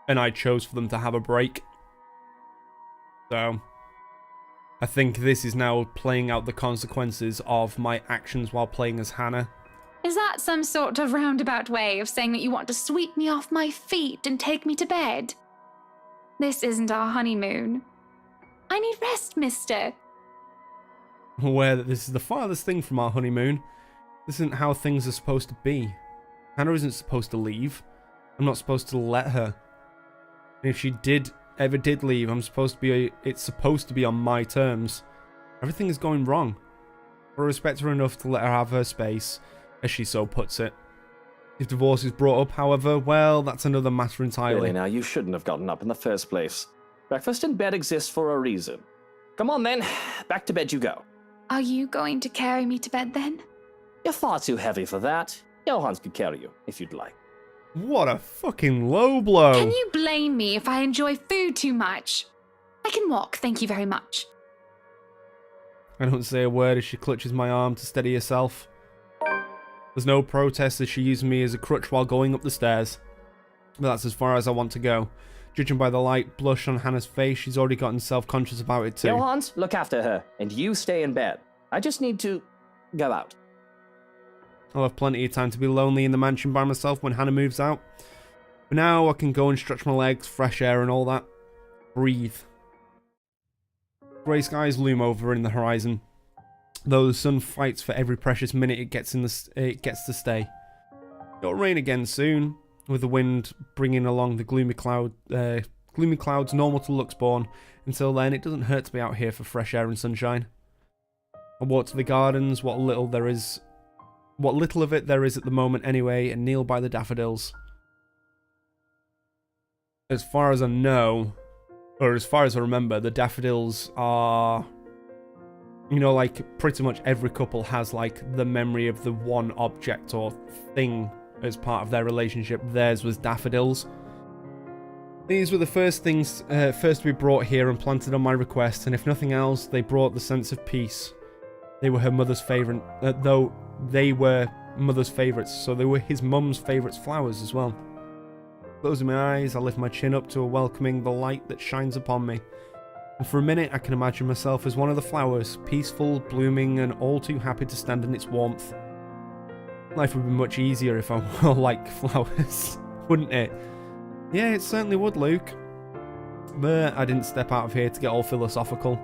And I chose for them to have a break. So, I think this is now playing out the consequences of my actions while playing as Hannah. Is that some sort of roundabout way of saying that you want to sweep me off my feet and take me to bed? This isn't our honeymoon. I need rest, mister. I'm aware that this is the farthest thing from our honeymoon. This isn't how things are supposed to be. Hannah isn't supposed to leave. I'm not supposed to let her. And if she ever did leave, it's supposed to be on my terms. Everything is going wrong. I respect her enough to let her have her space, as she so puts it. If divorce is brought up, however, well, that's another matter entirely. Really now, you shouldn't have gotten up in the first place. Breakfast in bed exists for a reason. Come on then, back to bed you go. Are you going to carry me to bed then? You're far too heavy for that. Johans could carry you, if you'd like. What a fucking low blow. Can you blame me if I enjoy food too much? I can walk, thank you very much. I don't say a word as she clutches my arm to steady herself. There's no protest as she uses me as a crutch while going up the stairs. But that's as far as I want to go. Judging by the light blush on Hannah's face, she's already gotten self-conscious about it too. Johans, look after her, and you stay in bed. I just need to go out. I'll have plenty of time to be lonely in the mansion by myself when Hannah moves out. For now, I can go and stretch my legs, fresh air and all that. Breathe. Grey skies loom over in the horizon, though the sun fights for every precious minute it gets to stay. It'll rain again soon, with the wind bringing along the gloomy clouds normal to Luxbourne. Until then, it doesn't hurt to be out here for fresh air and sunshine. I walk to the gardens, what little of it there is at the moment anyway, and kneel by the daffodils. As far as I know, or as far as I remember, the daffodils are, you know, like pretty much every couple has like the memory of the one object or thing as part of their relationship. Theirs was daffodils. These were the first things first to be brought here and planted on my request, and if nothing else, they brought the sense of peace. They were her mother's favourite, though they were mother's favourites, so they were his mum's favourite flowers as well. Closing my eyes, I lift my chin up to a welcoming the light that shines upon me. And for a minute, I can imagine myself as one of the flowers, peaceful, blooming, and all too happy to stand in its warmth. Life would be much easier if I wore like flowers, wouldn't it? Yeah, it certainly would, Luke. But I didn't step out of here to get all philosophical.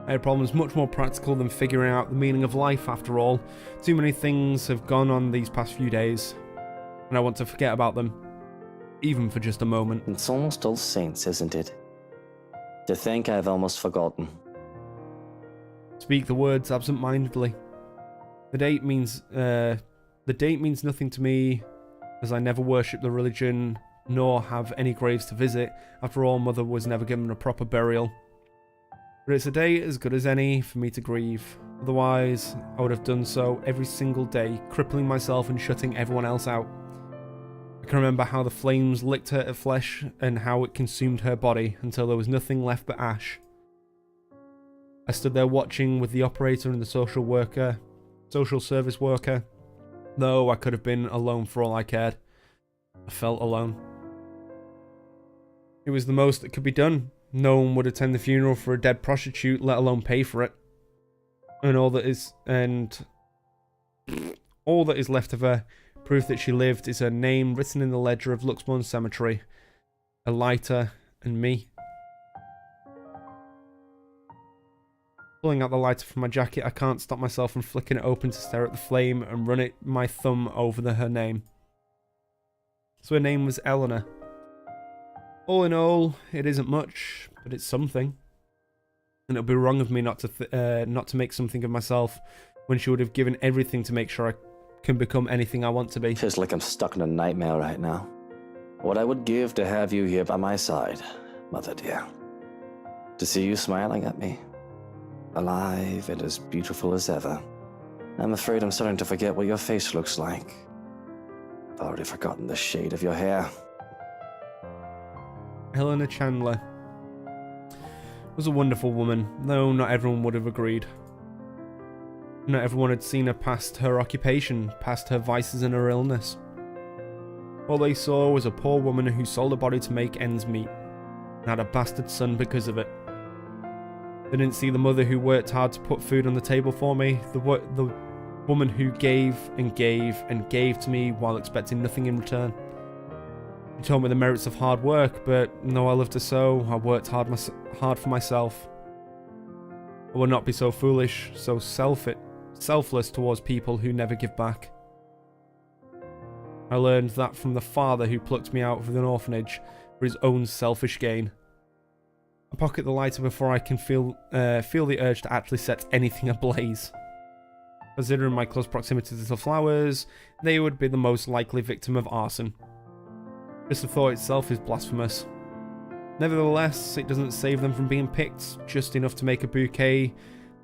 I had problems much more practical than figuring out the meaning of life, after all. Too many things have gone on these past few days, and I want to forget about them, even for just a moment. It's almost All Saints, isn't it? To think I've almost forgotten. Speak the words absent-mindedly. The date means nothing to me, as I never worship the religion, nor have any graves to visit. After all, Mother was never given a proper burial. But it's a day as good as any for me to grieve. Otherwise, I would have done so every single day, crippling myself and shutting everyone else out. I can remember how the flames licked her flesh and how it consumed her body until there was nothing left but ash. I stood there watching with the operator and the social service worker, though I could have been alone for all I cared. I felt alone. It was the most that could be done. No one would attend the funeral for a dead prostitute, let alone pay for it. And all that is left of her, proof that she lived, is her name written in the ledger of Luxbourne Cemetery. A lighter and me. Pulling out the lighter from my jacket, I can't stop myself from flicking it open to stare at the flame and run my thumb over her name. So her name was Eleanor. All in all, it isn't much, but it's something. And it would be wrong of me not to make something of myself when she would have given everything to make sure I can become anything I want to be. Feels like I'm stuck in a nightmare right now. What I would give to have you here by my side, Mother dear. To see you smiling at me. Alive and as beautiful as ever. I'm afraid I'm starting to forget what your face looks like. I've already forgotten the shade of your hair. Eleanor Chandler was a wonderful woman, though not everyone would have agreed. Not everyone had seen her past her occupation, past her vices and her illness. All they saw was a poor woman who sold her body to make ends meet, and had a bastard son because of it. They didn't see the mother who worked hard to put food on the table for me, the woman who gave and gave and gave to me while expecting nothing in return. She told me the merits of hard work, but though I loved her so, I worked hard for myself. I would not be so foolish, so selfless towards people who never give back. I learned that from the father who plucked me out of an orphanage for his own selfish gain. I pocket the lighter before I can feel the urge to actually set anything ablaze. Considering my close proximity to the flowers, they would be the most likely victim of arson. Just the thought itself is blasphemous. Nevertheless, it doesn't save them from being picked, just enough to make a bouquet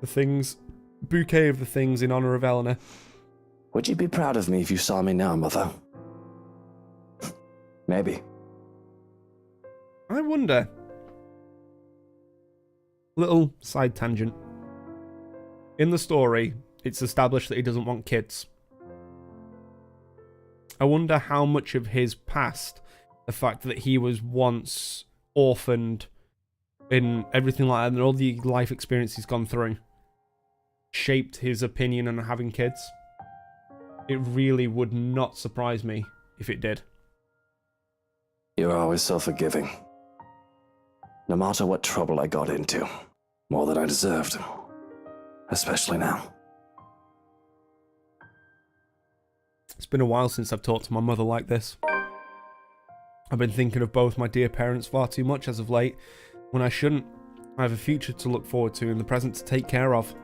of the things in honor of Eleanor. Would you be proud of me if you saw me now, Mother? Maybe. I wonder. Little side tangent. In the story, it's established that he doesn't want kids. I wonder how much of his past, the fact that he was once orphaned and everything like that, and all the life experience he's gone through, shaped his opinion on having kids. It really would not surprise me if it did. You're always so forgiving. No matter what trouble I got into, more than I deserved. Especially now. It's been a while since I've talked to my mother like this. I've been thinking of both my dear parents far too much as of late, when I shouldn't. I have a future to look forward to and the present to take care of.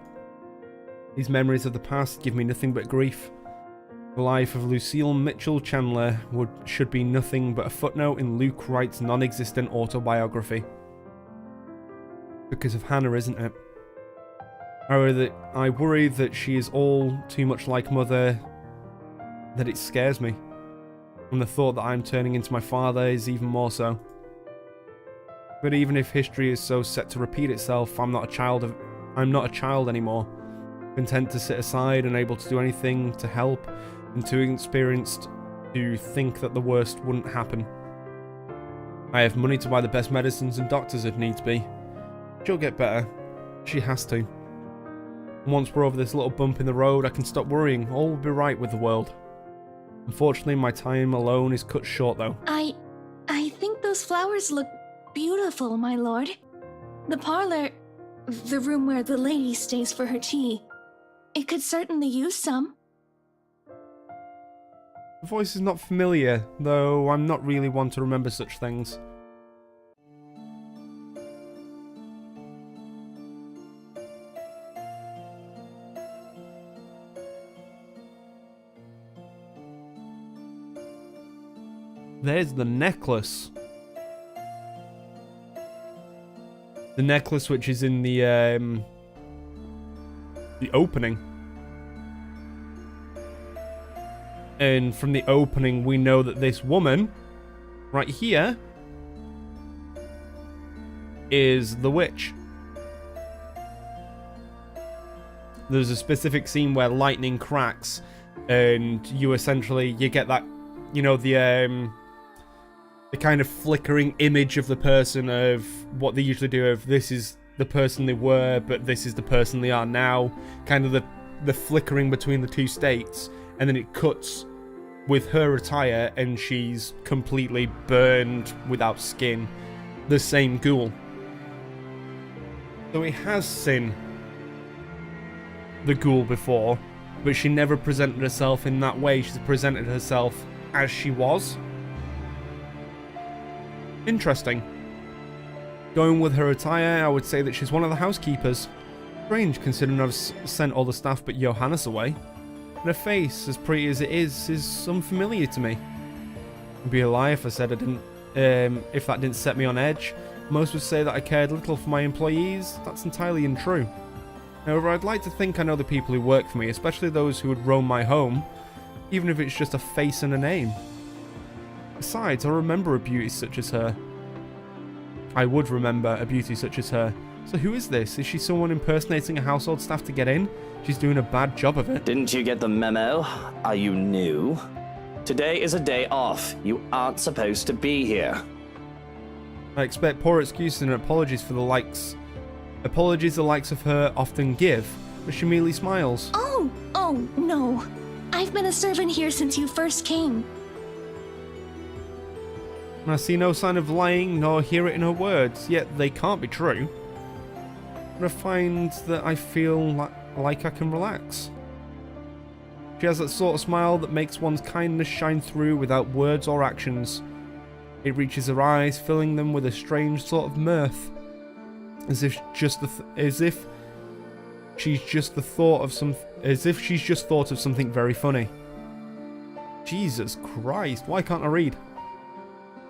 These memories of the past give me nothing but grief. The life of Lucille Mitchell Chandler should be nothing but a footnote in Luke Wright's non-existent autobiography. Because of Hannah, isn't it? I worry that she is all too much like Mother, that it scares me. And the thought that I'm turning into my father is even more so. But even if history is so set to repeat itself, I'm not a child anymore. Content to sit aside, unable to do anything to help, and too experienced to think that the worst wouldn't happen. I have money to buy the best medicines and doctors if needs be. She'll get better. She has to. And once we're over this little bump in the road, I can stop worrying. All will be right with the world. Unfortunately, my time alone is cut short, though. I think those flowers look beautiful, my lord. The parlor, the room where the lady stays for her tea, it could certainly use some. The voice is not familiar, though I'm not really one to remember such things. There's the necklace. The necklace which is in the opening. And from the opening, we know that this woman, right here, is the witch. There's a specific scene where lightning cracks, and you get that, you know, the kind of flickering image of the person of what they usually do of this is the person they were, but this is the person they are now. Kind of the flickering between the two states, and then it cuts with her attire and she's completely burned without skin. The same ghoul. So he has seen the ghoul before, but she never presented herself in that way. She's presented herself as she was. Interesting. Going with her attire, I would say that she's one of the housekeepers. Strange, considering I've sent all the staff but Johannes away. And her face, as pretty as it is unfamiliar to me. It'd be a lie if I said I didn't, if that didn't set me on edge. Most would say that I cared little for my employees. That's entirely untrue. However, I'd like to think I know the people who work for me, especially those who would roam my home, even if it's just a face and a name. Besides, I remember a beauty such as her. I would remember a beauty such as her. So who is this? Is she someone impersonating a household staff to get in? She's doing a bad job of it. Didn't you get the memo? Are you new? Today is a day off. You aren't supposed to be here. I expect poor excuses and apologies for the likes. Apologies the likes of her often give, but she merely smiles. Oh, no. I've been a servant here since you first came. And I see no sign of lying, nor hear it in her words, yet they can't be true. But I find that I feel like I can relax. She has that sort of smile that makes one's kindness shine through without words or actions. It reaches her eyes, filling them with a strange sort of mirth, as if she's just thought of something very funny. Jesus Christ, why can't I read?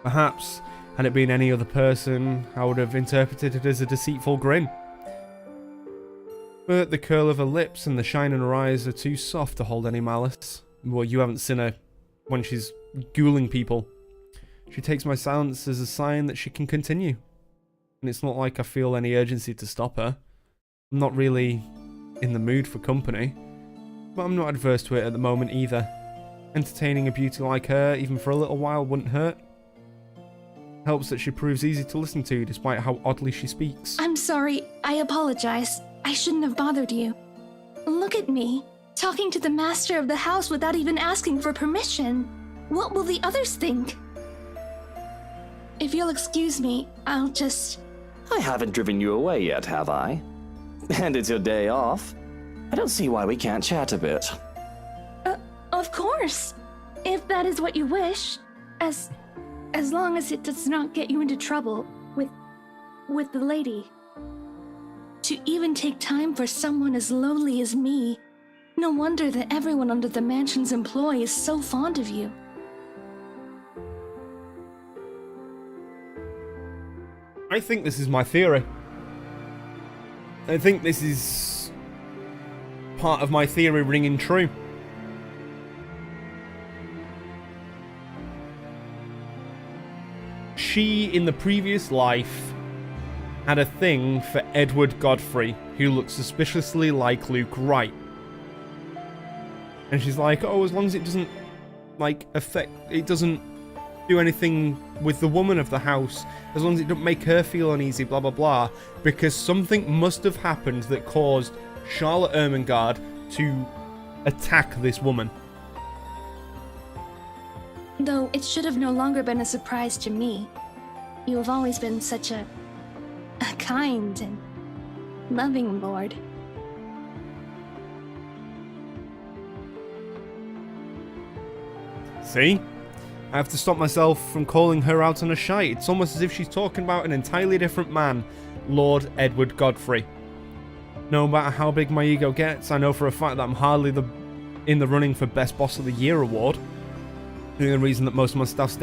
Perhaps, had it been any other person, I would have interpreted it as a deceitful grin. But the curl of her lips and the shine in her eyes are too soft to hold any malice. Well, you haven't seen her when she's ghouling people. She takes my silence as a sign that she can continue. And it's not like I feel any urgency to stop her. I'm not really in the mood for company, but I'm not adverse to it at the moment either. Entertaining a beauty like her, even for a little while, wouldn't hurt. Helps that she proves easy to listen to, despite how oddly she speaks. I'm sorry. I apologize. I shouldn't have bothered you. Look at me, talking to the master of the house without even asking for permission. What will the others think? If you'll excuse me, I'll just... I haven't driven you away yet, have I? And it's your day off. I don't see why we can't chat a bit. Of course. If that is what you wish. As long as it does not get you into trouble with the lady. To even take time for someone as lowly as me. No wonder that everyone under the mansion's employ is so fond of you. I think this is my theory. I think this is part of my theory ringing true. She, in the previous life, had a thing for Edward Godfrey, who looks suspiciously like Luke Wright. And she's like, oh, as long as it doesn't, it doesn't do anything with the woman of the house, as long as it doesn't make her feel uneasy, blah, blah, blah, because something must have happened that caused Charlotte Ermengarde to attack this woman. Though it should have no longer been a surprise to me. You have always been such a kind and loving lord. See? I have to stop myself from calling her out on a shite. It's almost as if she's talking about an entirely different man, Lord Edward Godfrey. No matter how big my ego gets, I know for a fact that I'm hardly in the running for Best Boss of the Year award. The only reason that most of my staff stay